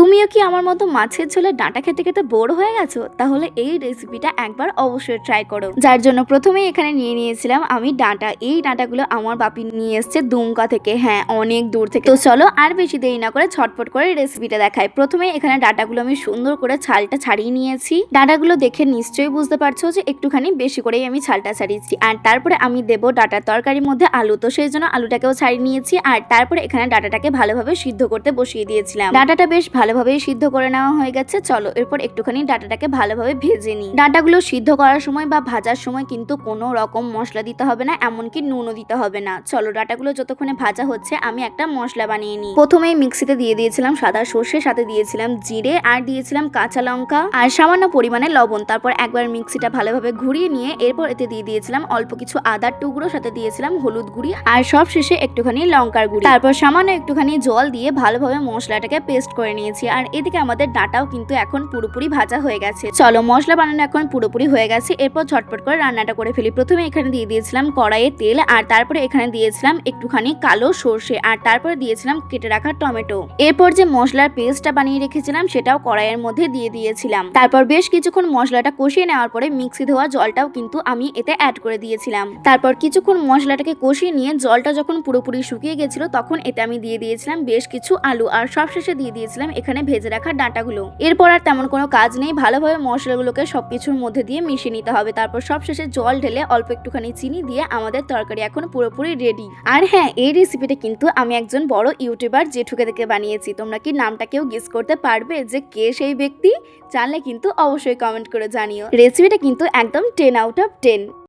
তুমিও কি আমার মতো মাছের ঝোলে ডাঁটা খেতে খেতে বোর হয়ে গেছো? তাহলে এই রেসিপিটা একবার অবশ্যই ট্রাই করো। যার জন্য প্রথমেই এখানে নিয়ে নিয়েছিলাম আমি ডাঁটা। এই ডাঁটাগুলো আমার বাপি নিয়ে এসছে দুমকা থেকে, হ্যাঁ অনেক দূর থেকে। তো চলো আর বেশি দেরি না করে ঝটপট করে রেসিপিটা দেখাই। প্রথমে এখানে ডাঁটাগুলো আমি সুন্দর করে ছালটা ছাড়িয়ে নিয়েছি। ডাঁটাগুলো দেখে নিশ্চয়ই বুঝতে পারছো যে একটুখানি বেশি করেই আমি ছালটা ছাড়িয়েছি। আর তারপরে আমি দেবো ডাঁটার তরকারির মধ্যে আলু, তো সেই জন্য আলুটাকেও ছাড়িয়ে নিয়েছি। আর তারপরে এখানে ডাঁটাটাকে ভালোভাবে সিদ্ধ করতে বসিয়ে দিয়েছিলাম। ডাঁটাটা বেশ ভালোভাবেই সিদ্ধ করে নেওয়া হয়ে গেছে। চলো এরপর একটুখানি ডাঁটাটাকে ভালোভাবে ভেজে নিই। ডাঁটাগুলো সিদ্ধ করার সময় বা ভাজার সময় কিন্তু কোনো রকম মশলা দিতে হবে না, এমনকি নুনও দিতে হবে না। চলো ডাঁটাগুলো যতক্ষণে ভাজা হচ্ছে আমি একটা মশলা বানিয়ে নিই। প্রথমেই মিক্সিতে দিয়ে দিয়েছিলাম সাদা সর্ষে, সাথে দিয়েছিলাম জিরে, আর দিয়েছিলাম কাঁচা লঙ্কা আর সামান্য পরিমাণে লবণ। তারপর একবার মিক্সিটা ভালোভাবে ঘুরিয়ে নিয়ে এরপর এতে দিয়ে দিয়েছিলাম অল্প কিছু আদার টুকরো, সাথে দিয়েছিলাম হলুদ গুঁড়ি আর সব শেষে একটুখানি লঙ্কার গুঁড়ি। তারপর সামান্য একটুখানি জল দিয়ে ভালোভাবে মশলাটাকে পেস্ট করে নিয়েছি। আর এদিকে আমাদের ডাঁটাও কিন্তু এখন পুরোপুরি ভাজা হয়ে গেছে। চলো মশলা বানানো এখন পুরোপুরি হয়ে গেছে, এরপর ঝটপট করে রান্নাটা করে ফেলি। প্রথমে এখানে দিয়ে দিয়েছিলাম কড়াইয়ে তেল, আর তারপরে এখানে দিয়েছিলাম একটুখানি কালো সর্ষে, আর তারপরে দিয়েছিলাম কেটে রাখা টমেটো। এরপর যে মশলার পেস্টটা বানিয়ে রেখেছিলাম সেটাও কড়াইয়ের মধ্যে দিয়ে দিয়েছিলাম। তারপর বেশ কিছুক্ষণ মশলাটা কষিয়ে নেওয়ার পরে মিক্সি ধোয়া জলটাও কিন্তু আমি এতে অ্যাড করে দিয়েছিলাম। তারপর কিছুক্ষণ মশলাটাকে কষিয়ে নিয়ে জলটা যখন পুরোপুরি শুকিয়ে গেছিল তখন এতে আমি দিয়ে দিয়েছিলাম বেশ কিছু আলু, আর সবশেষে দিয়ে দিয়েছিলাম এখানে ভেজে রাখা ডাঁটাগুলো। এরপর আর তেমন কোনো কাজ নেই, ভালোভাবে মশলাগুলোকে সবকিছুর মধ্যে দিয়ে মিশিয়ে নিতে হবে। তারপর সবশেষে জল ঢেলে অল্প একটুখানি চিনি দিয়ে আমাদের তরকারি এখন পুরোপুরি রেডি। আর হ্যাঁ, এই রেসিপিটা কিন্তু আমি একজন বড় ইউটিউবার জেঠুকে থেকে বানিয়েছি। তোমরা কি নামটা কেউ গেস করতে পারবে যে কে সেই ব্যক্তি? জানলে কিন্তু অবশ্যই কমেন্ট করে জানিও। রেসিপিটা কিন্তু একদম 10 আউট অফ 10।